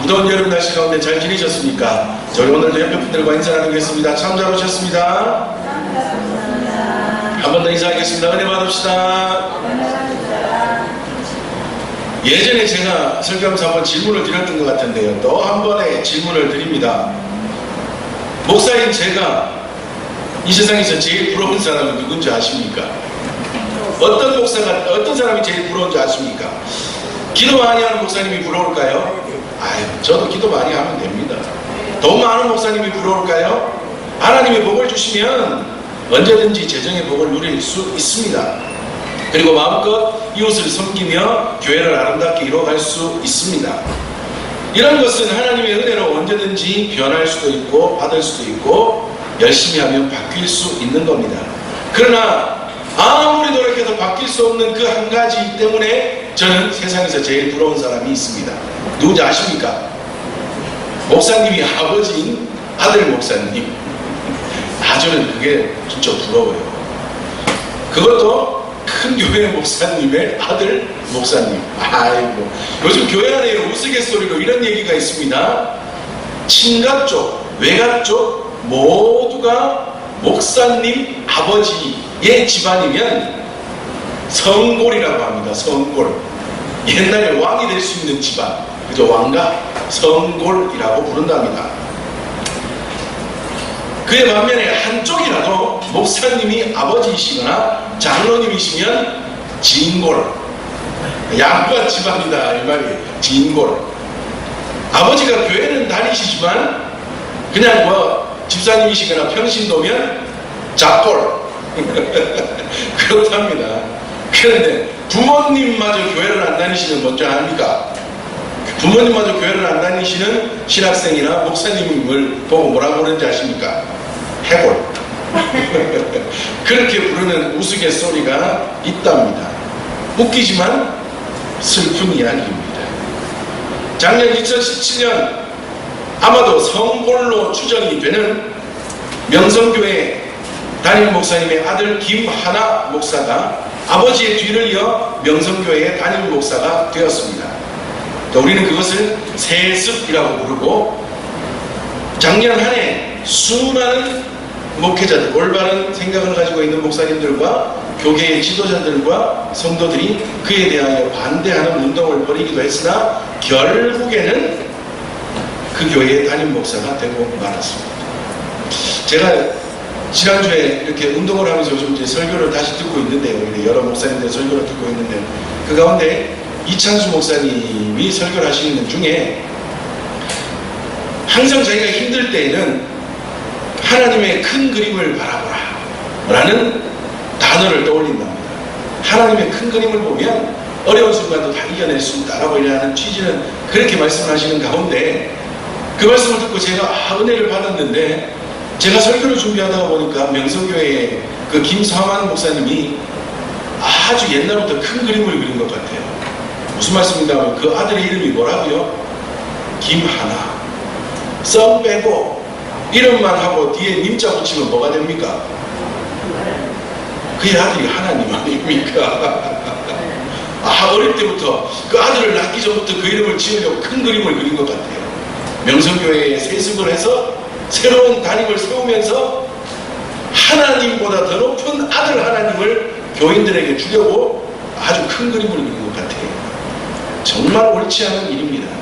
무더운 여름 날씨 가운데 잘 지내셨습니까? 저희 오늘도 옆에 분들과 인사 나누겠습니다. 참 잘 오셨습니다. 한 번 더 인사하겠습니다. 은혜 받읍시다. 예전에 제가 설교하면서 한번 질문을 드렸던 것 같은데요. 또 한 번의 질문을 드립니다. 목사인 제가 이 세상에서 제일 부러운 사람은 누군지 아십니까? 어떤 사람이 제일 부러운지 아십니까? 기도 많이 하는 목사님이 부러울까요? 저도 기도 많이 하면 됩니다. 돈 많은 목사님이 부러울까요? 하나님의 복을 주시면 언제든지 재정의 복을 누릴 수 있습니다. 그리고 마음껏 이웃을 섬기며 교회를 아름답게 이루어갈 수 있습니다. 이런 것은 하나님의 은혜로 언제든지 변할 수도 있고 받을 수도 있고 열심히 하면 바뀔 수 있는 겁니다. 그러나 아무리 노력해도 바뀔 수 없는 그 한 가지 때문에 저는 세상에서 제일 부러운 사람이 있습니다. 누군지 아십니까? 목사님이 아버지인 아들 목사님. 저는 그게 진짜 부러워요. 그것도 큰 교회 목사님의 아들 목사님. 요즘 교회 안에 우스갯소리로 이런 얘기가 있습니다. 친가 쪽, 외가 쪽 모두가 목사님 아버지의 집안이면 성골이라고 합니다. 성골. 옛날에 왕이 될 수 있는 집안, 그죠? 왕가 성골이라고 부른답니다. 그에 반면에 한쪽이라도 목사님이 아버지이시거나 장로님이시면 진골, 양반 집안이다 이 말이에요. 진골. 아버지가 교회는 다니시지만 그냥 집사님이시거나 평신도면 작골. 그렇답니다. 그런데 부모님마저 교회를 안 다니시는 먼저 아닙니까? 부모님마저 교회를 안 다니시는 신학생이나 목사님을 보고 뭐라고 그러는지 아십니까? 해골. 그렇게 부르는 우스갯소리가 있답니다. 웃기지만 슬픈 이야기입니다. 작년 2017년 아마도 성골로 추정이 되는 명성교회 담임 목사님의 아들 김하나 목사가 아버지의 뒤를 이어 명성교회의 담임 목사가 되었습니다. 우리는 그것을 세습이라고 부르고 작년 한 해 수많은 목회자들, 올바른 생각을 가지고 있는 목사님들과 교계의 지도자들과 성도들이 그에 대하여 반대하는 운동을 벌이기도 했으나 결국에는 그 교회의 담임 목사가 되고 말았습니다. 제가 지난주에 이렇게 운동을 하면서 요즘 이제 설교를 다시 듣고 있는데요. 여러 목사님들 설교를 듣고 있는데 그 가운데 이창수 목사님이 설교를 하시는 중에 항상 자기가 힘들 때에는 하나님의 큰 그림을 바라보라 라는 단어를 떠올린답니다. 하나님의 큰 그림을 보면 어려운 순간도 다 이겨낼 수 있다라고 하는 취지는 그렇게 말씀하시는 가운데 그 말씀을 듣고 제가 은혜를 받았는데 제가 설교를 준비하다가 보니까 명성교회의 그 김성환 목사님이 아주 옛날부터 큰 그림을 그린 것 같아요. 무슨 말씀인가 하면 그 아들의 이름이 뭐라고요? 김하나. 썸 빼고 이름만 하고 뒤에 님자 붙이면 뭐가 됩니까? 그의 아들이 하나님 아닙니까? 어릴 때부터 그 아들을 낳기 전부터 그 이름을 지으려고 큰 그림을 그린 것 같아요. 명성교회에 세습을 해서 새로운 담임을 세우면서 하나님보다 더 높은 아들 하나님을 교인들에게 주려고 아주 큰 그림을 그린 것 같아요. 정말 옳지 않은 일입니다.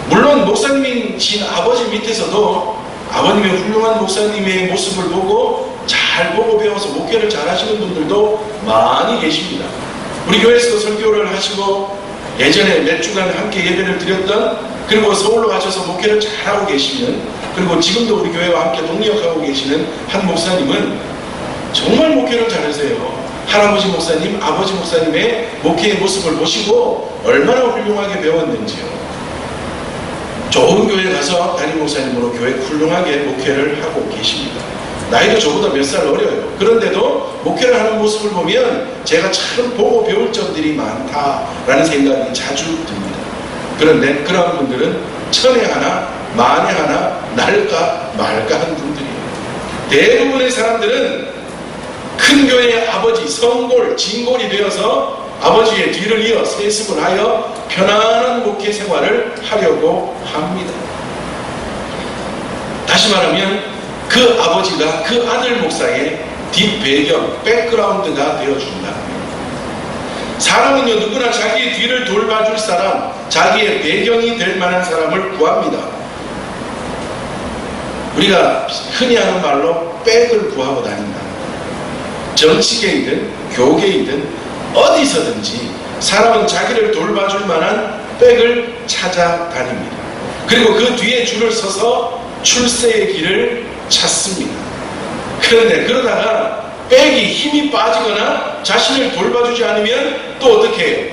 물론 목사님이신 아버지 밑에서도 아버님의 훌륭한 목사님의 모습을 보고 잘 보고 배워서 목회를 잘 하시는 분들도 많이 계십니다. 우리 교회에서도 설교를 하시고 예전에 몇 주간 함께 예배를 드렸던, 그리고 서울로 가셔서 목회를 잘하고 계시는, 그리고 지금도 우리 교회와 함께 동역하고 계시는 한 목사님은 정말 목회를 잘하세요. 할아버지 목사님, 아버지 목사님의 목회의 모습을 보시고 얼마나 훌륭하게 배웠는지요. 좋은 교회 가서 담임 목사님으로 교회 훌륭하게 목회를 하고 계십니다. 나이도 저보다 몇 살 어려요. 그런데도 목회를 하는 모습을 보면 제가 참 보고 배울 점들이 많다라는 생각이 자주 듭니다. 그런데 그런 분들은 천에 하나, 만에 하나, 날까 말까 하는 분들이에요. 대부분의 사람들은 큰 교회의 아버지, 성골, 진골이 되어서 아버지의 뒤를 이어 세습을 하여 편안한 목회 생활을 하려고 합니다. 다시 말하면 그 아버지가 그 아들 목사의 뒷배경, 백그라운드가 되어준다. 사람은요, 누구나 자기의 뒤를 돌봐줄 사람, 자기의 배경이 될 만한 사람을 구합니다. 우리가 흔히 하는 말로 백을 구하고 다닌다. 정치계이든 교계이든 어디서든지 사람은 자기를 돌봐줄 만한 백을 찾아다닙니다. 그리고 그 뒤에 줄을 서서 출세의 길을 찾습니다. 그런데 그러다가 백이 힘이 빠지거나 자신을 돌봐주지 않으면 또 어떻게 해요?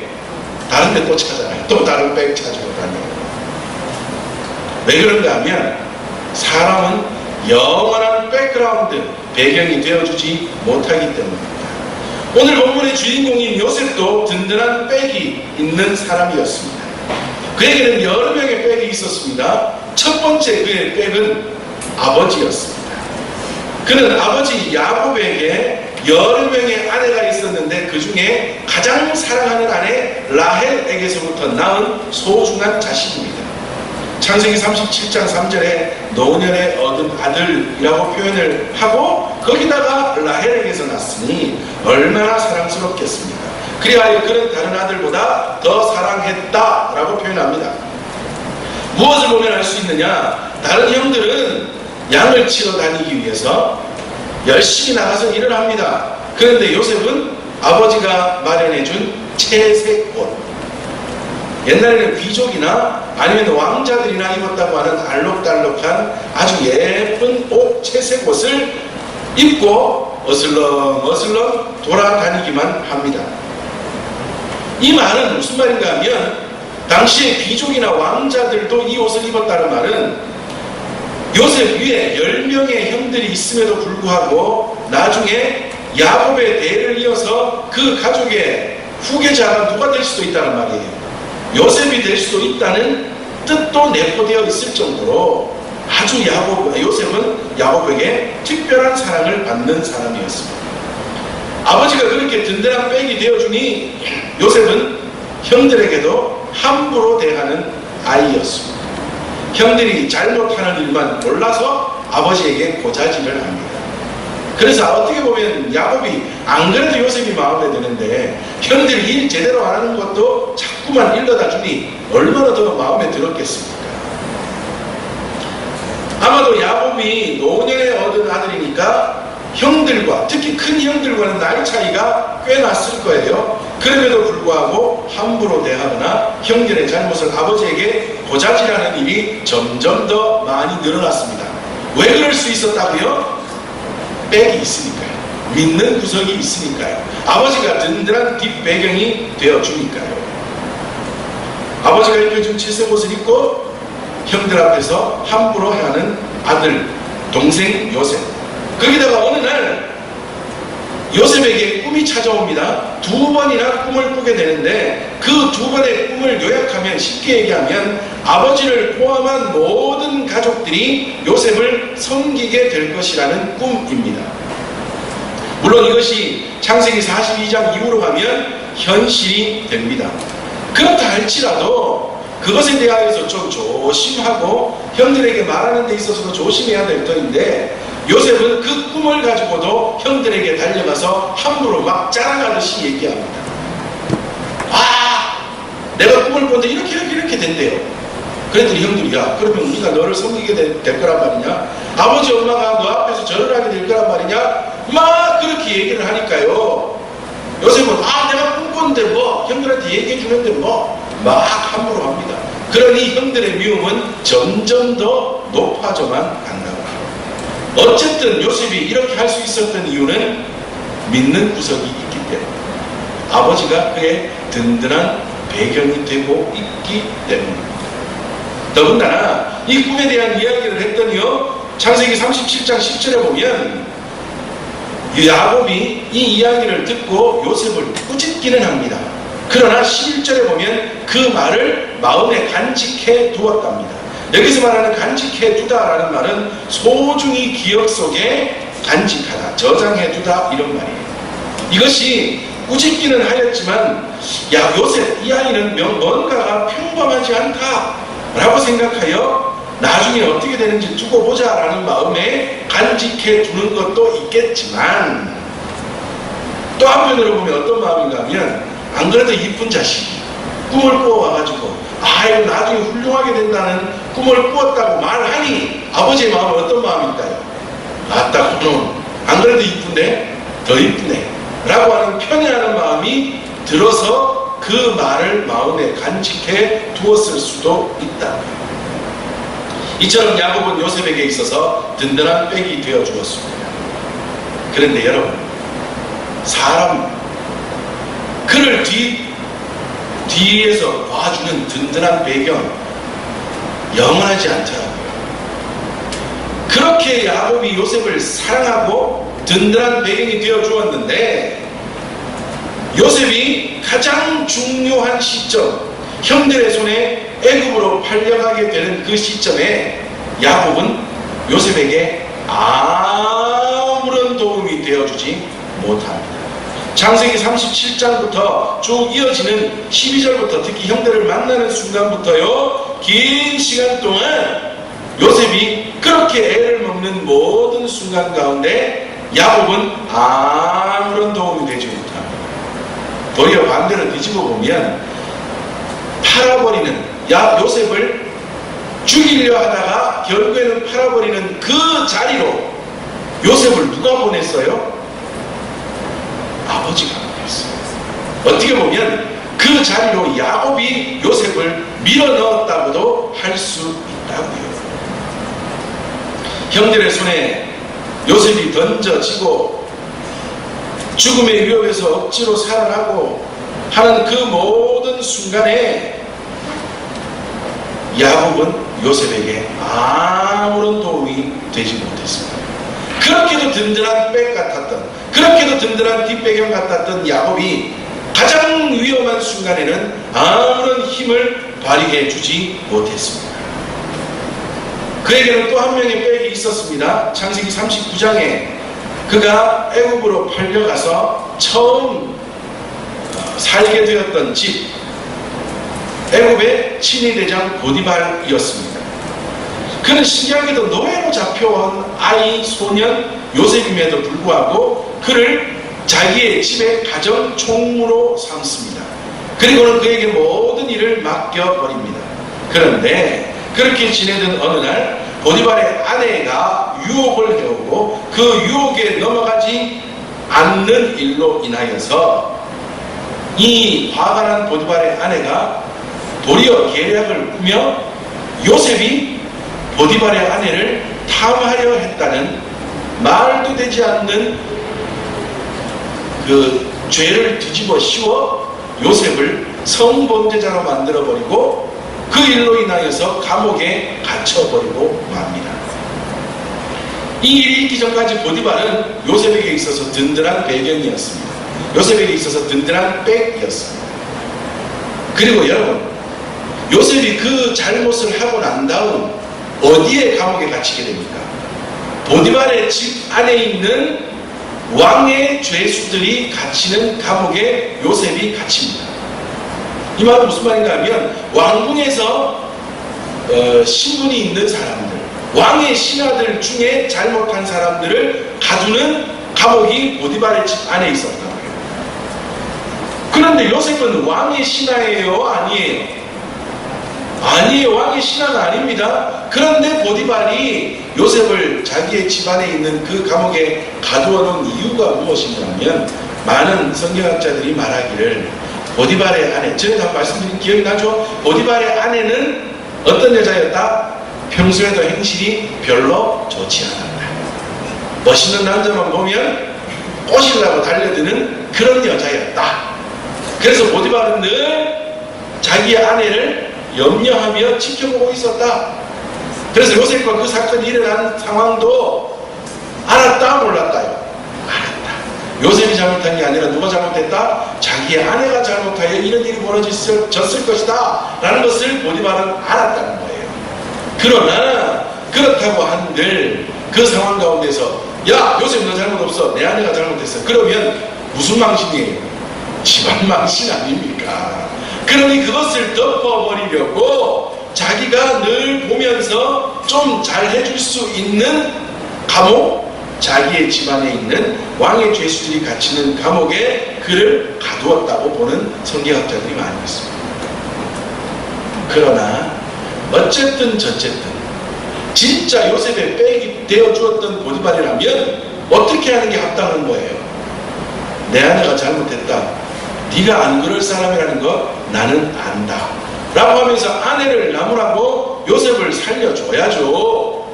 다른 데 또 찾아가요. 또 다른 백 찾으러 다녀요. 왜 그런가 하면 사람은 영원한 백그라운드, 배경이 되어주지 못하기 때문입니다. 오늘 본문의 주인공인 요셉도 든든한 백이 있는 사람이었습니다. 그에게는 여러 명의 백이 있었습니다. 첫 번째 그의 백은 아버지였습니다. 그는 아버지 야곱에게 여러 명의 아내가 있었는데 그 중에 가장 사랑하는 아내 라헬에게서부터 낳은 소중한 자식입니다. 창세기 37장 3절에 노년에 얻은 아들이라고 표현을 하고 거기다가 라헬에게서 났으니 얼마나 사랑스럽겠습니까? 그리하여 그는 다른 아들보다 더 사랑했다라고 표현합니다. 무엇을 보면 알 수 있느냐? 다른 형들은 양을 치러 다니기 위해서 열심히 나가서 일을 합니다. 그런데 요셉은 아버지가 마련해준 채색 옷, 옛날에는 귀족이나 아니면 왕자들이나 입었다고 하는 알록달록한 아주 예쁜 옷, 채색 옷을 입고 어슬렁어슬렁 돌아다니기만 합니다. 이 말은 무슨 말인가 하면 당시에 귀족이나 왕자들도 이 옷을 입었다는 말은 요셉 위에 10명의 형들이 있음에도 불구하고 나중에 야곱의 대를 이어서 그 가족의 후계자가 누가 될 수도 있다는 말이에요. 요셉이 될 수도 있다는 뜻도 내포되어 있을 정도로 아주 요셉은 야곱에게 특별한 사랑을 받는 사람이었습니다. 아버지가 그렇게 든든한 백이 되어주니 요셉은 형들에게도 함부로 대하는 아이였습니다. 형들이 잘못하는 일만 몰라서 아버지에게 고자질을 합니다. 그래서 어떻게 보면 야곱이 안 그래도 요셉이 마음에 드는데 형들이 일 제대로 안 하는 것도 자꾸만 일러다 주니 얼마나 더 마음에 들었겠습니까? 아마도 야곱이 노년에 얻은 아들이니까 형들과, 특히 큰 형들과는 나이 차이가 꽤 났을 거예요. 그럼에도 불구하고 함부로 대하거나 형들의 잘못을 아버지에게 고자질하는 일이 점점 더 많이 늘어났습니다. 왜 그럴 수 있었다고요? 백이 있으니까요. 믿는 구석이 있으니까요. 아버지가 든든한 뒷배경이 되어주니까요. 아버지가 입혀준 채색 옷을 입고 형들 앞에서 함부로 하는 아들, 동생 요셉. 거기다가 어느 날 요셉에게 꿈이 찾아옵니다. 2번이나 꿈을 꾸게 되는데 그 2번의 꿈을 요약하면, 쉽게 얘기하면 아버지를 포함한 모든 가족들이 요셉을 섬기게 될 것이라는 꿈입니다. 물론 이것이 창세기 42장 이후로 가면 현실이 됩니다. 그렇다 할지라도 그것에 대하여서 좀 조심하고 형들에게 말하는 데 있어서도 조심해야 될 터인데 요셉은 그 꿈을 가지고도 형들에게 달려가서 함부로 막 자랑하듯이 얘기합니다. 내가 꿈을 꿨는데 이렇게 된대요. 그랬더니 형들이, 야, 그러면 우리가 너를 섬기게 될 거란 말이냐? 아버지 엄마가 너 앞에서 절을 하게 될 거란 말이냐? 막 그렇게 얘기를 하니까요. 요셉은 내가 꿈 꿨는데 뭐, 형들한테 얘기해 주는데 뭐, 막 함부로 합니다. 그러니 형들의 미움은 점점 더 높아져만 간다고. 어쨌든 요셉이 이렇게 할 수 있었던 이유는 믿는 구석이 있기 때문에, 아버지가 그의 든든한 배경이 되고 있기 때문입니다. 더군다나 이 꿈에 대한 이야기를 했더니요, 창세기 37장 10절에 보면 야곱이 이 이야기를 듣고 요셉을 꾸짖기는 합니다. 그러나 11절에 보면 그 말을 마음에 간직해 두었답니다. 여기서 말하는 간직해 두다라는 말은 소중히 기억 속에 간직하다, 저장해 두다, 이런 말이에요. 이것이 꾸짖기는 하였지만 야 요셉 이 아이는 뭔가가 평범하지 않다라고 생각하여 나중에 어떻게 되는지 두고 보자라는 마음에 간직해 두는 것도 있겠지만 또 한편으로 보면 어떤 마음인가 하면 안 그래도 이쁜 자식이 꿈을 꾸어와가지고 아이고 나중에 훌륭하게 된다는 꿈을 꾸었다고 말하니 아버지의 마음은 어떤 마음일까요? 아따 그놈 안 그래도 이쁜데 더 이쁘네 라고 하는 편애하는 마음이 들어서 그 말을 마음에 간직해 두었을 수도 있다. 이처럼 야곱은 요셉에게 있어서 든든한 백이 되어 주었습니다. 그런데 여러분 사람 그를 뒤에서 봐주는 든든한 배경 영원하지 않더라고요. 그렇게 야곱이 요셉을 사랑하고 든든한 배경이 되어 주었는데 요셉이 가장 중요한 시점 형들의 손에 애굽으로 팔려가게 되는 그 시점에 야곱은 요셉에게 아무런 도움이 되어주지 못합니다. 창세기 37장부터 쭉 이어지는 12절부터 특히 형들을 만나는 순간부터요 긴 시간 동안 요셉이 그렇게 애를 먹는 모든 순간 가운데 야곱은 아무런 도움이 되지 못합니다. 도리어 반대로 뒤집어 보면 팔아버리는 요셉을 죽이려 하다가 결국에는 팔아버리는 그 자리로 요셉을 누가 보냈어요? 아버지가 보냈어요. 어떻게 보면 그 자리로 야곱이 요셉을 밀어넣었다고도 할 수 있다고요. 형들의 손에 요셉이 던져지고 죽음의 위협에서 억지로 살아나고 하는 그 모든 순간에 야곱은 요셉에게 아무런 도움이 되지 못했습니다. 그렇게도 든든한 백 같았던 그렇게도 든든한 뒷배경 같았던 야곱이 가장 위험한 순간에는 아무런 힘을 발휘해 주지 못했습니다. 그에게는 또 한 명의 백이 있었습니다. 창세기 39장에 그가 애굽으로 팔려가서 처음 살게 되었던 집 애굽의 친위대장 보디발이었습니다. 그는 신기하게도 노예로 잡혀온 아이 소년 요셉임에도 불구하고 그를 자기의 집의 가정 총무로 삼습니다. 그리고는 그에게 모든 일을 맡겨버립니다. 그런데 그렇게 지내던 어느 날 보디발의 아내가 유혹을 해오고 그 유혹에 넘어가지 않는 일로 인하여서 이 화가 난 보디발의 아내가 도리어 계략을 꾸며 요셉이 보디발의 아내를 탐하려 했다는 말도 되지 않는 그 죄를 뒤집어 씌워 요셉을 성범죄자로 만들어버리고 그 일로 인하여서 감옥에 갇혀버리고 맙니다. 이 일이 있기 전까지 보디발은 요셉에게 있어서 든든한 배경이었습니다. 요셉에게 있어서 든든한 백이었습니다. 그리고 여러분 요셉이 그 잘못을 하고 난 다음 어디에 감옥에 갇히게 됩니까? 보디발의 집 안에 있는 왕의 죄수들이 갇히는 감옥에 요셉이 갇힙니다. 이 말은 무슨 말인가 하면 왕궁에서 신분이 있는 사람들 왕의 신하들 중에 잘못한 사람들을 가두는 감옥이 보디발의 집 안에 있었다고요. 그런데 요셉은 왕의 신하예요? 아니에요? 아니에요. 왕의 신하는 아닙니다. 그런데 보디발이 요셉을 자기의 집안에 있는 그 감옥에 가두어 놓은 이유가 무엇인가 하면 많은 성경학자들이 말하기를 보디발의 아내, 전에도 한번 말씀드린 기억이 나죠? 보디발의 아내는 어떤 여자였다? 평소에도 행실이 별로 좋지 않았다. 멋있는 남자만 보면 꼬시려고 달려드는 그런 여자였다. 그래서 보디발은 늘 자기의 아내를 염려하며 지켜보고 있었다. 그래서 요셉과 그 사건이 일어난 상황도 알았다 몰랐다요? 알았다. 요셉이 잘못한 게 아니라 누가 잘못했다? 자기의 아내가 잘못하여 이런 일이 벌어졌을 것이다 라는 것을 보디발은 알았다는 거예요. 그러나 그렇다고 한들 그 상황 가운데서 야 요셉 너 잘못 없어 내 아내가 잘못했어 그러면 무슨 망신이에요? 집안 망신 아닙니까? 그러니 그것을 덮어버리려고 자기가 늘 보면서 좀 잘 해줄 수 있는 감옥, 자기의 집안에 있는 왕의 죄수들이 갇히는 감옥에 그를 가두었다고 보는 성경학자들이 많이 있습니다. 그러나 어쨌든 저쨌든 진짜 요셉의 백이 되어주었던 보디발이라면 어떻게 하는 게 합당한 거예요? 내 아내가 잘못했다. 네가 안 그럴 사람이라는 거 나는 안다. 라고 하면서 아내를 나무라고 요셉을 살려줘야죠.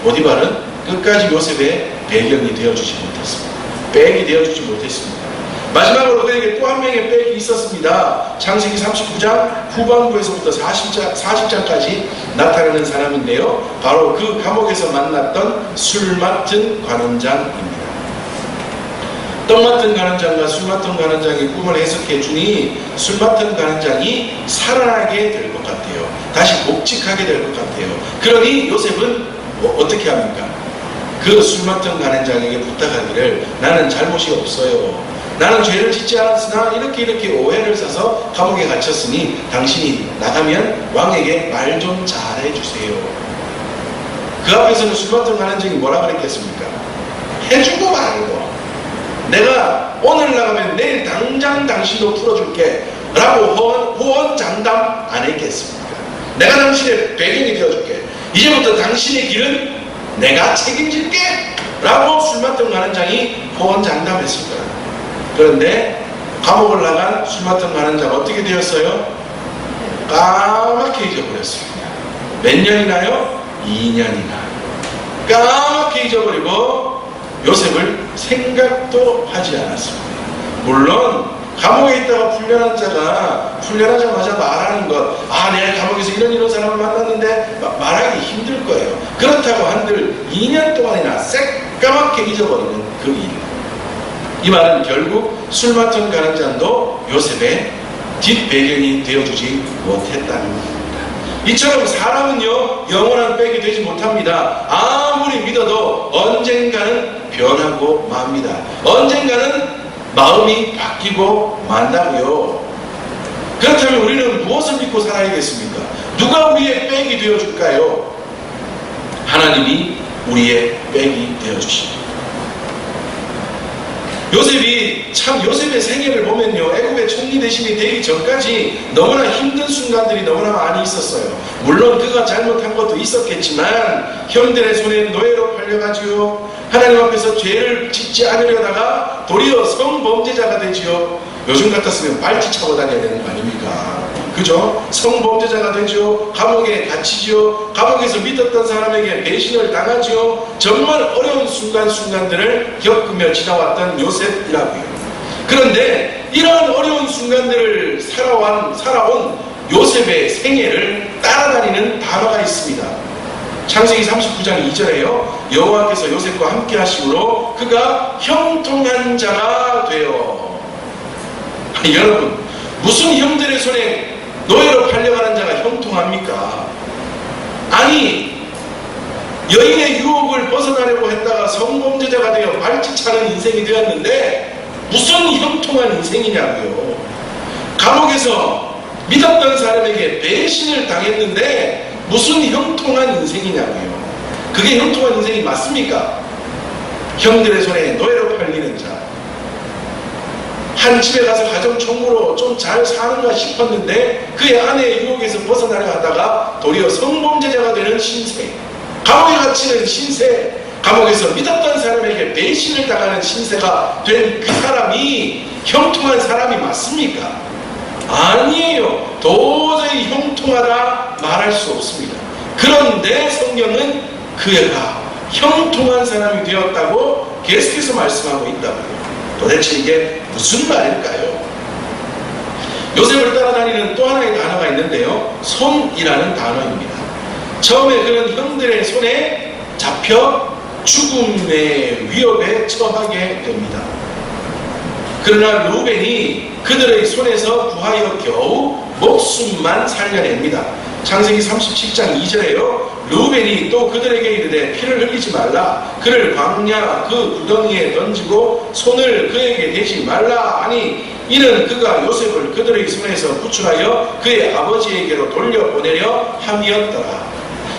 보디발은 끝까지 요셉의 배경이 되어주지 못했습니다. 백이 되어주지 못했습니다. 마지막으로 그에게 또 한 명의 백이 있었습니다. 창세기 39장 후반부에서부터 40장까지 나타나는 사람인데요. 바로 그 감옥에서 만났던 술 맡은 관원장입니다. 떡 맡은 관원장과 술 맡은 관원장의 꿈을 해석해 주니 술 맡은 관원장이 살아나게 될 것 같아요. 다시 복직하게 될 것 같아요. 그러니 요셉은 어떻게 합니까? 그 술 맡은 관원장에게 부탁하기를 나는 잘못이 없어요. 나는 죄를 짓지 않았으나 이렇게 오해를 사서 감옥에 갇혔으니 당신이 나가면 왕에게 말 좀 잘해주세요. 그 앞에서는 술 맡은 관원장이 뭐라 그랬겠습니까? 해주고 말고 내가 오늘 나가면 내일 당장 당신도 풀어줄게 라고 호언장담 안 했겠습니까? 내가 당신의 배경이 되어줄게. 이제부터 당신의 길은 내가 책임질게 라고 술 맡은 관원장이 호언장담했을 거예요. 그런데 감옥을 나간 술 맡은 관원장 어떻게 되었어요? 까맣게 잊어버렸습니다. 몇 년이나요? 2년이나 까맣게 잊어버리고 요셉을 생각도 하지 않았습니다. 물론 감옥에 있다가 풀려나자마자 말하는 것, 내가 감옥에서 이런 사람을 만났는데 말하기 힘들 거예요. 그렇다고 한들 2년 동안이나 새까맣게 잊어버리는 그 일. 이 말은 결국 술 맡은 관원장도 요셉의 뒷배경이 되어주지 못했다는 겁니다. 이처럼 사람은요 영원한 백이 되지 못합니다. 아무리 믿어도 언젠가는 변하고 맙니다. 언젠가는 마음이 바뀌고 만다고요. 그렇다면 우리는 무엇을 믿고 살아야겠습니까? 누가 우리의 백이 되어줄까요? 하나님이 우리의 백이 되어주십니다. 요셉의 생애를 보면요, 애굽의 총리 대신이 되기 전까지 너무나 힘든 순간들이 너무나 많이 있었어요. 물론 그가 잘못한 것도 있었겠지만 형들의 손에 노예로 팔려가지요, 하나님 앞에서 죄를 짓지 않으려다가 도리어 성범죄자가 되지요. 요즘 같았으면 발찌 차고 다녀야 되는 거 아닙니까? 그죠? 성범죄자가 되죠. 감옥에 갇히죠. 감옥에서 믿었던 사람에게 배신을 당하죠. 정말 어려운 순간들을 겪으며 지나왔던 요셉이라고요. 그런데 이러한 어려운 순간들을 살아온 요셉의 생애를 따라다니는 단어가 있습니다. 창세기 39장 2절에요. 여호와께서 요셉과 함께 하심으로 그가 형통한 자가 되어. 여러분, 무슨 형들의 손에 노예로 팔려가는 자가 형통합니까? 아니, 여인의 유혹을 벗어나려고 했다가 성범죄자가 되어 발짓차는 인생이 되었는데 무슨 형통한 인생이냐고요. 감옥에서 믿었던 사람에게 배신을 당했는데 무슨 형통한 인생이냐고요. 그게 형통한 인생이 맞습니까? 형들의 손에 노예로 팔리는 자, 한 집에 가서 가정총무로 좀 잘 사는가 싶었는데 그의 아내의 유혹에서 벗어나려 하다가 도리어 성범죄자가 되는 신세, 감옥에 갇히는 신세, 감옥에서 믿었던 사람에게 배신을 당하는 신세가 된 그 사람이 형통한 사람이 맞습니까? 아니에요. 도저히 형통하다 말할 수 없습니다. 그런데 성경은 그가 형통한 사람이 되었다고 계속해서 말씀하고 있다고요. 도대체 이게 무슨 말일까요? 요셉을 따라다니는 또 하나의 단어가 있는데요, 손이라는 단어입니다. 처음에 그는 형들의 손에 잡혀 죽음의 위협에 처하게 됩니다. 그러나 루벤이 그들의 손에서 구하여 겨우 목숨만 살려냅니다. 창세기 37장 2절에요. 르우벤이 또 그들에게 이르되 피를 흘리지 말라. 그를 광야 그 구덩이에 던지고 손을 그에게 대지 말라 하니 이는 그가 요셉을 그들의 손에서 구출하여 그의 아버지에게로 돌려보내려 함이었더라.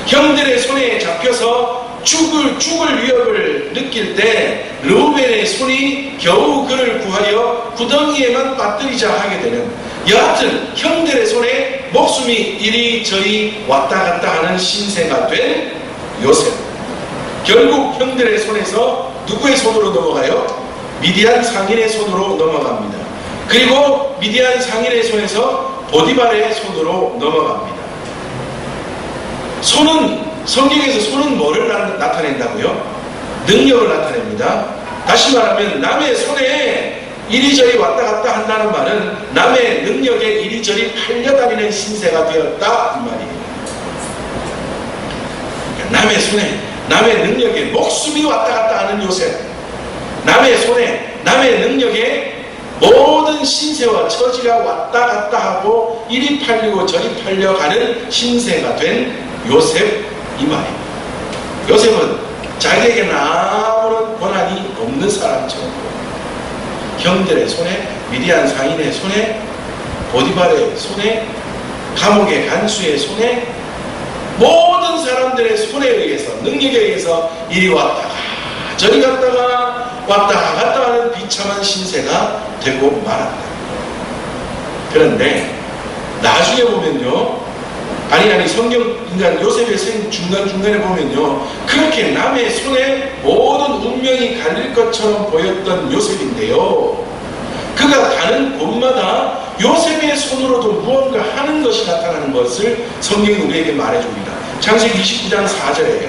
형들의 손에 잡혀서 죽을 위협을 느낄 때 르우벤의 손이 겨우 그를 구하여 구덩이에만 빠뜨리자 하게 되는, 여하튼 형들의 손에 목숨이 이리저리 왔다 갔다 하는 신세가 된 요셉. 결국 형들의 손에서 누구의 손으로 넘어가요? 미디안 상인의 손으로 넘어갑니다. 그리고 미디안 상인의 손에서 보디발의 손으로 넘어갑니다. 손은, 성경에서 손은 뭐를 나타낸다고요? 능력을 나타냅니다. 다시 말하면 남의 손에 이리저리 왔다 갔다 한다는 말은 남의 능력에 이리저리 팔려다니는 신세가 되었다 이 말이에요. 그러니까 남의 손에 남의 능력에 목숨이 왔다 갔다 하는 요셉, 남의 손에 남의 능력에 모든 신세와 처지가 왔다 갔다 하고 이리 팔리고 저리 팔려가는 신세가 된 요셉 이 말입니다. 요셉은 자기에게는 아무런 권한이 없는 사람처럼 형들의 손에, 미디안 상인의 손에, 보디발의 손에, 감옥의 간수의 손에, 모든 사람들의 손에 의해서, 능력에 의해서 이리 왔다가 저리 갔다가 왔다 갔다 하는 비참한 신세가 되고 말았다. 그런데 나중에 보면요, 아니 성경 인간 요셉의 생 중간중간에 보면요, 그렇게 남의 손에 모든 운명이 갈릴 것처럼 보였던 요셉인데요, 그가 가는 곳마다 요셉의 손으로도 무언가 하는 것이 나타나는 것을 성경이 우리에게 말해줍니다. 창세기 29장 4절에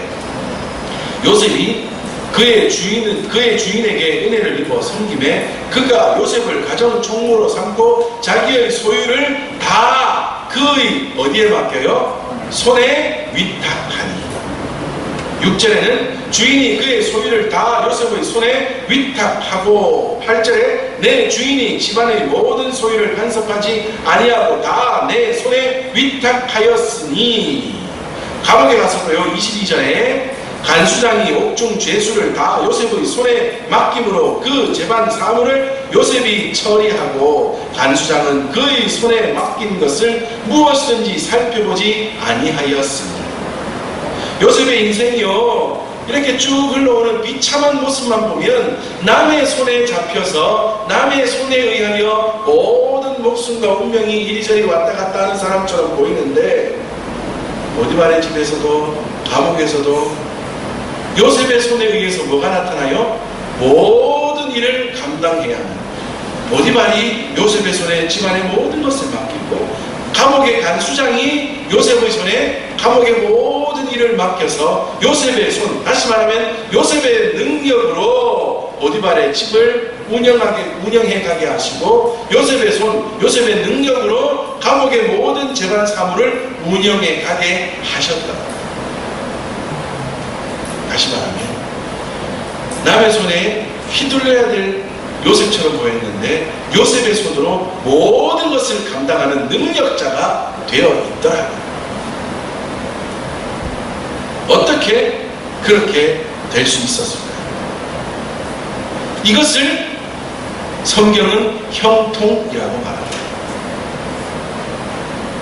요셉이 그의 주인에게 은혜를 입어 섬김에 그가 요셉을 가정 총무로 삼고 자기의 소유를 다 그의 어디에 맡겨요? 손에 위탁하니. 6절에는 주인이 그의 소유를 다 요셉의 손에 위탁하고, 8절에 내 주인이 집안의 모든 소유를 간섭하지 아니하고 다 내 손에 위탁하였으니. 감옥에 가서도요, 22절에 간수장이 옥중 죄수를 다 요셉의 손에 맡김으로 그 재반 사물을 요셉이 처리하고 간수장은 그의 손에 맡긴 것을 무엇이든지 살펴보지 아니하였으니. 요셉의 인생이요, 이렇게 쭉 흘러오는 비참한 모습만 보면 남의 손에 잡혀서 남의 손에 의하여 모든 목숨과 운명이 이리저리 왔다 갔다 하는 사람처럼 보이는데, 보디발의 집에서도 감옥에서도 요셉의 손에 의해서 뭐가 나타나요? 모든 일을 감당해야 하는, 보디발이 요셉의 손에 집안의 모든 것을 맡기고, 감옥의 간수장이 요셉의 손에 감옥의 모든 일을 맡겨서 요셉의 손, 다시 말하면 요셉의 능력으로 보디발의 집을 운영해 가게 하시고, 요셉의 손, 요셉의 능력으로 감옥의 모든 재반 사물을 운영해 가게 하셨다. 다시 말하면 남의 손에 휘둘려야 될 요셉처럼 보였는데 요셉의 손으로 모든 것을 감당하는 능력자가 되어 있더라고요. 어떻게 그렇게 될 수 있었을까요? 이것을 성경은 형통이라고 말합니다.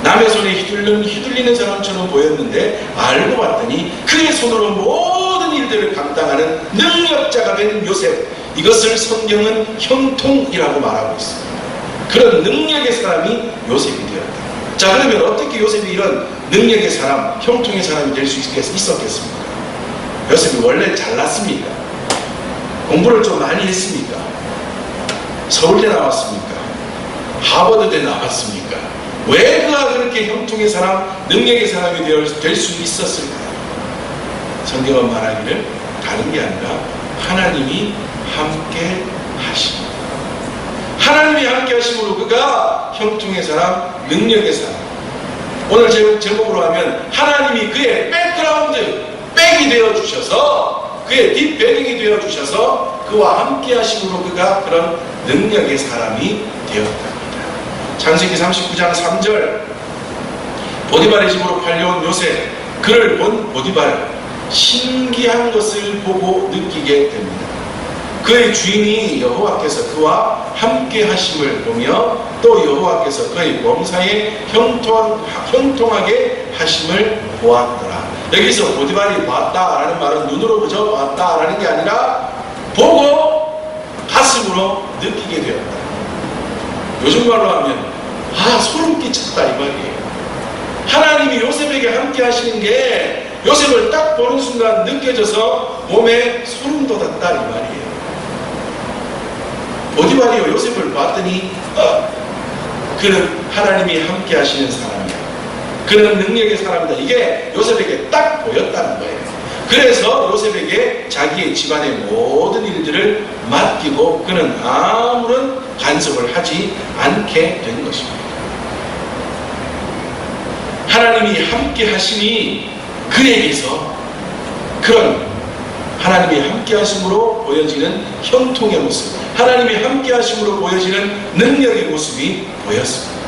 남의 손에 휘둘리는 사람처럼 보였는데 알고 봤더니 그의 손으로 모든 일들을 감당하는 능력자가 된 요셉, 이것을 성경은 형통이라고 말하고 있습니다. 그런 능력의 사람이 요셉이 되었다. 자, 그러면 어떻게 요셉이 이런 능력의 사람, 형통의 사람이 될 수 있었겠습니까? 요셉이 원래 잘났습니까? 공부를 좀 많이 했습니까? 서울대 나왔습니까? 하버드대 나왔습니까? 왜 그가 그렇게 형통의 사람, 능력의 사람이 될 수 있었을까요? 성경은 말하기를 다른 게 아니라 하나님이 함께 하십니다. 하나님이 함께 하심으로 그가 형통의 사람, 능력의 사람. 오늘 제목으로 하면 하나님이 그의 백그라운드, 백이 되어주셔서, 그의 뒷배경이 되어주셔서 그와 함께 하심으로 그가 그런 능력의 사람이 되었다. 창세기 39장 3절, 보디발의 집으로 팔려온 요셉, 그를 본 보디발 신기한 것을 보고 느끼게 됩니다. 그의 주인이 여호와께서 그와 함께 하심을 보며 또 여호와께서 그의 범사에 형통하게 하심을 보았더라. 여기서 보디발이 봤다라는 말은 눈으로 그저 봤다라는 게 아니라 보고 가슴으로 느끼게 되었다. 요즘 말로 하면 소름 끼쳤다 이 말이에요. 하나님이 요셉에게 함께 하시는 게 요셉을 딱 보는 순간 느껴져서 몸에 소름 돋았다 이 말이에요. 보디발이 요셉을 봤더니 그는 하나님이 함께 하시는 사람이야. 그는 능력의 사람이다. 이게 요셉에게 딱 보였다는 거예요. 그래서 요셉에게 자기의 집안의 모든 일들을 맡기고 그는 아무런 간섭을 하지 않게 된 것입니다. 하나님이 함께 하시니 그에게서 그런 하나님이 함께 하심으로 보여지는 형통의 모습, 하나님이 함께 하심으로 보여지는 능력의 모습이 보였습니다.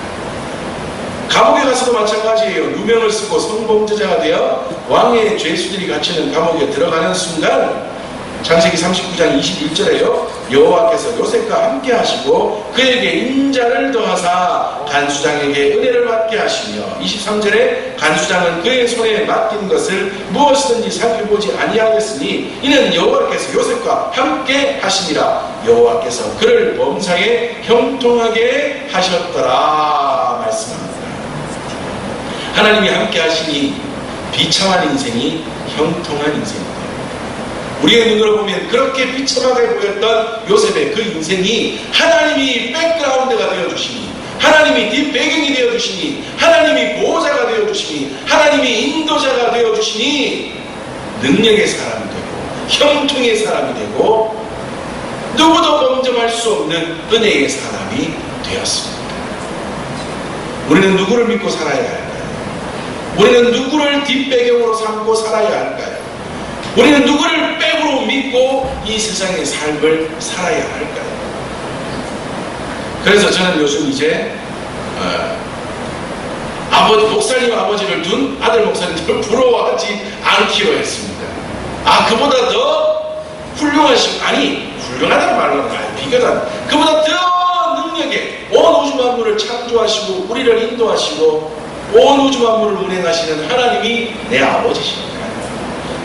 감옥에 가서도 마찬가지예요. 누명을 쓰고 성범죄자가 되어 왕의 죄수들이 갇히는 감옥에 들어가는 순간 창세기 39장 21절에요. 여호와께서 요셉과 함께 하시고 그에게 인자를 더하사 간수장에게 은혜를 받게 하시며 23절에 간수장은 그의 손에 맡긴 것을 무엇이든지 살펴보지 아니하겠으니 이는 여호와께서 요셉과 함께 하심이라. 여호와께서 그를 범사에 형통하게 하셨더라 말씀합니다. 하나님이 함께 하시니 비참한 인생이 형통한 인생입니다. 우리의 눈으로 보면 그렇게 비참하게 보였던 요셉의 그 인생이 하나님이 백그라운드가 되어주시니, 하나님이 뒷배경이 되어주시니, 하나님이 보호자가 되어주시니, 하나님이 인도자가 되어주시니 능력의 사람이 되고 형통의 사람이 되고 누구도 범접할 수 없는 은혜의 사람이 되었습니다. 우리는 누구를 믿고 살아야 할까요? 우리는 누구를 뒷배경으로 삼고 살아야 할까요? 우리는 누구를 백으로 믿고 이 세상의 삶을 살아야 할까요? 그래서 저는 요즘 이제 목사님 아버지를 둔 아들 목사님들을 부러워하지 않기로 했습니다. 그보다 더 훌륭하신, 훌륭하다는 말로는 비교다. 그보다 더 능력에 온 우주 만물을 창조하시고 우리를 인도하시고 온 우주 만물을 운행하시는 하나님이 내 아버지십니다.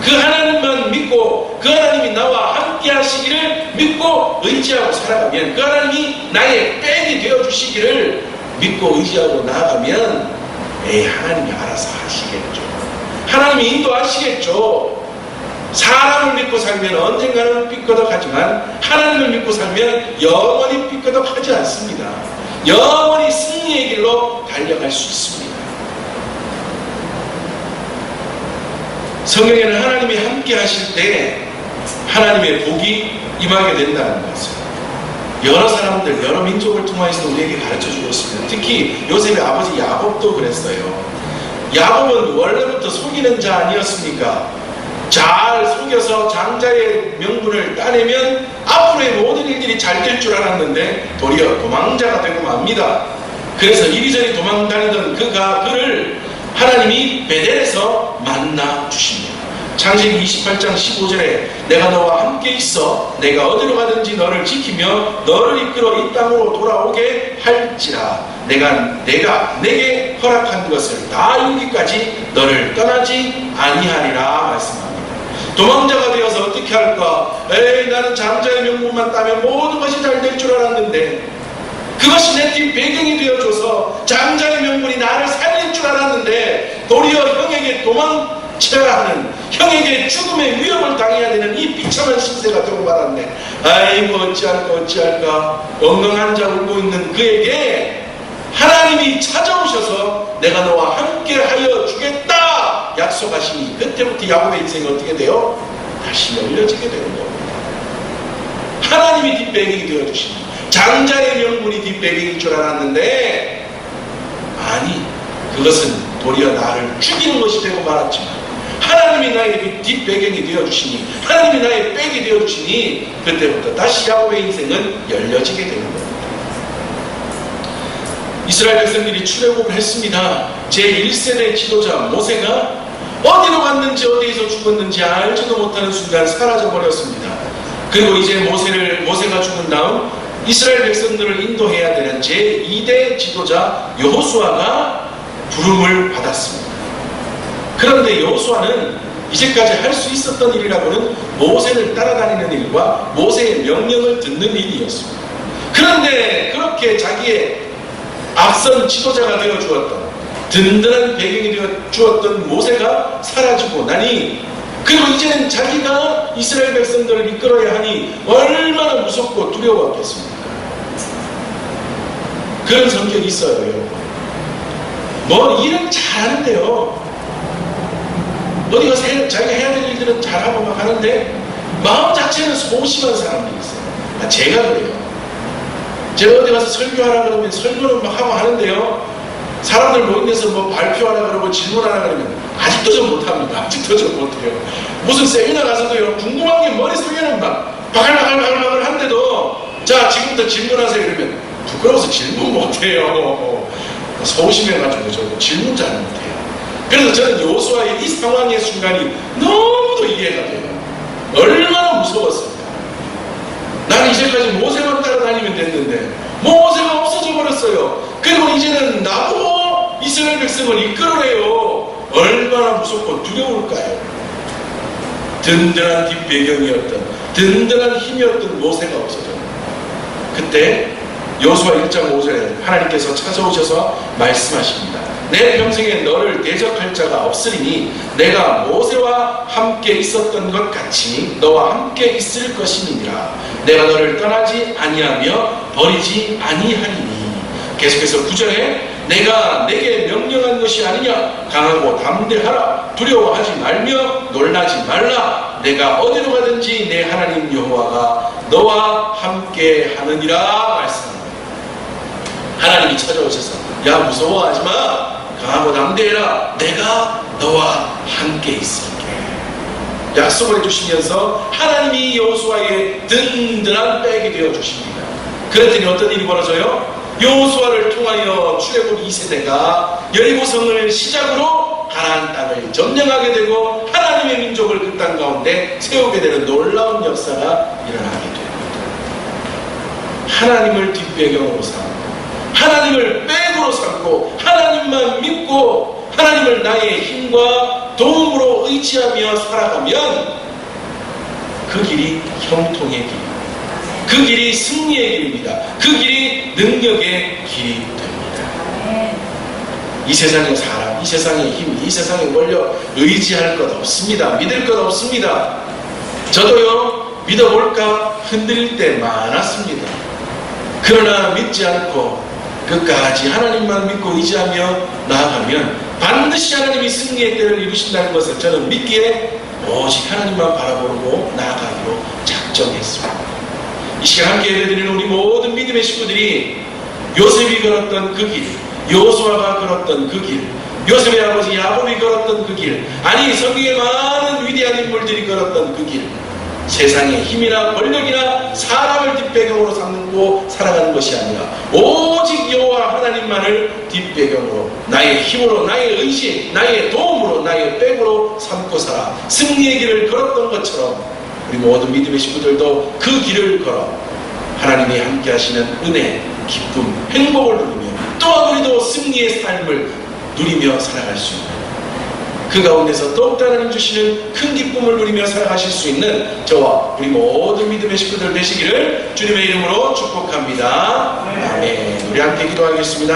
그 하나님만 믿고 그 하나님이 나와 함께 하시기를 믿고 의지하고 살아가면, 그 하나님이 나의 백이 되어주시기를 믿고 의지하고 나아가면 하나님이 알아서 하시겠죠. 하나님이 인도하시겠죠. 사람을 믿고 살면 언젠가는 삐끄덕하지만 하나님을 믿고 살면 영원히 삐끄덕하지 않습니다. 영원히 승리의 길로 달려갈 수 있습니다. 성경에는 하나님이 함께 하실 때 하나님의 복이 임하게 된다는 것을 여러 사람들, 여러 민족을 통해서 우리에게 가르쳐주고 있습니다. 특히 요셉의 아버지 야곱도 그랬어요. 야곱은 원래부터 속이는 자 아니었습니까? 잘 속여서 장자의 명분을 따내면 앞으로의 모든 일들이 잘 될 줄 알았는데 도리어 도망자가 되고 맙니다. 그래서 이리저리 도망다니던 그를 하나님이 베델에서 만나 주십니다. 창세기 28장 15절에 내가 너와 함께 있어 내가 어디로 가든지 너를 지키며 너를 이끌어 이 땅으로 돌아오게 할지라. 내가 내게 허락한 것을 다 이루기까지 너를 떠나지 아니하리라 말씀합니다. 도망자가 되어서 어떻게 할까? 나는 장자의 명분만 따면 모든 것이 잘 될 줄 알았는데, 그것이 내 뒷 배경이 되어줘서 장자의 명분이 나를 살릴 줄 알았는데 도리어 형에게 도망쳐야 하는, 형에게 죽음의 위협을 당해야 되는 이 비참한 신세가 되고 말았네. 아이고 어찌할까 엉엉 앉아 울고 있는 그에게 하나님이 찾아오셔서 내가 너와 함께 하여 주겠다 약속하시니 그때부터 야곱의 인생이 어떻게 돼요? 다시 열려지게 되는 겁니다. 하나님이 뒷배경이 되어주시니, 장자의 명분이 뒷배경인 줄 알았는데 그것은 도리어 나를 죽이는 것이 되고 말았지만 하나님이 나의 뒷배경이 되어주시니, 하나님이 나의 백이 되어주시니 그때부터 다시 야곱의 인생은 열려지게 되는 겁니다. 이스라엘 백성들이 출애굽을 했습니다. 제1세대 지도자 모세가 어디로 갔는지 어디에서 죽었는지 알지도 못하는 순간 사라져버렸습니다. 그리고 이제 모세가 죽은 다음 이스라엘 백성들을 인도해야 되는 제2대 지도자 여호수아가 부름을 받았습니다. 그런데 여호수아는 이제까지 할 수 있었던 일이라고는 모세를 따라다니는 일과 모세의 명령을 듣는 일이었습니다. 그런데 그렇게 자기의 앞선 지도자가 되어 주었던, 든든한 배경이 되어 주었던 모세가 사라지고 나니, 그리고 이제는 자기가 이스라엘 백성들을 이끌어야 하니 얼마나 무섭고 두려웠겠습니까? 그런 성격이 있어요, 여러분. 뭐 일은 잘하는데요, 어디 가서 자기가 해야 될 일들은 잘하고 막 하는데 마음 자체는 소심한 사람들이 있어요. 제가 그래요. 제가 어디 가서 설교하라 그러면 설교는 막 하고 하는데요, 사람들 모인 데서 뭐 발표하라 그러고 질문하라 그러면 아직도 좀 못합니다. 아직도 좀 못해요. 무슨 세미나 가서도요, 궁금한 게 머릿속에는 막 바글바글 한데도, 자 지금부터 질문하세요 이러면 부끄러워서 질문 못해요. 소심해가지고 저도 질문 잘 못해요. 그래서 저는 여호수아의 이 상황의 순간이 너무도 이해가 돼요. 얼마나 무서웠을까. 나는 이제까지 모세만 따라다니면 됐는데 모세가 없어져 버렸어요. 그리고 이제는 나보고 이스라엘 백성을 이끌어내요. 얼마나 무섭고 두려울까요? 든든한 뒷배경이었던, 든든한 힘이었던 모세가 없어져요. 그때 여호수아 1장 5절에 하나님께서 찾아오셔서 말씀하십니다. 내 평생에 너를 대적할 자가 없으리니 내가 모세와 함께 있었던 것 같이 너와 함께 있을 것이니라. 내가 너를 떠나지 아니하며 버리지 아니하리니. 계속해서 9절에 내가 내게 명령한 것이 아니냐, 강하고 담대하라, 두려워하지 말며 놀라지 말라. 내가 어디로 가든지 내 하나님 여호와가 너와 함께 하느니라 말씀합니다. 하나님이 찾아오셔서 야 무서워하지 마, 강하고 담대해라, 내가 너와 함께 있을게 약속을 해주시면서 하나님이 여호수아의 든든한 백이 되어주십니다. 그랬더니 어떤 일이 벌어져요? 여호수아를 통하여 출애굽 2세대가 여리고성을 시작으로 가나안 땅을 점령하게 되고 하나님의 민족을 그 땅 가운데 세우게 되는 놀라운 역사가 일어나게 됩니다. 하나님을 뒷배경으로 삼고 하나님을 백으로 삼고 하나님만 믿고 하나님을 나의 힘과 도움으로 의지하며 살아가면 그 길이 형통의 길, 그 길이 승리의 길입니다. 그 길이 능력의 길이 됩니다. 이 세상의 사람, 이 세상의 힘, 이 세상의 권력 의지할 것 없습니다. 믿을 것 없습니다. 저도요, 믿어볼까 흔들릴 때 많았습니다. 그러나 믿지 않고 끝까지 하나님만 믿고 의지하며 나아가면 반드시 하나님이 승리의 때를 이루신다는 것을 저는 믿기에 오직 하나님만 바라보고 나아가기로 작정했습니다. 이 시간 함께 예배드리는 우리 모든 믿음의 식구들이 요셉이 걸었던 그 길, 여호수아가 걸었던 그 길, 요셉의 아버지 야곱이 걸었던 그 길, 아니 성경의 많은 위대한 인물들이 걸었던 그 길, 세상의 힘이나 권력이나 사람을 뒷배경으로 삼고 살아가는 것이 아니라 오직 여호와 하나님만을 뒷배경으로 나의 힘으로, 나의 의지, 나의 도움으로, 나의 백으로 삼고 살아 승리의 길을 걸었던 것처럼 우리 모든 믿음의 식구들도 그 길을 걸어 하나님이 함께 하시는 은혜, 기쁨, 행복을 누리며 또한 우리도 승리의 삶을 누리며 살아갈 수 있는, 그 가운데서 더욱더 하나님 주시는 큰 기쁨을 누리며 살아가실 수 있는 저와 우리 모든 믿음의 식구들 되시기를 주님의 이름으로 축복합니다. 아멘. 우리 함께 기도하겠습니다.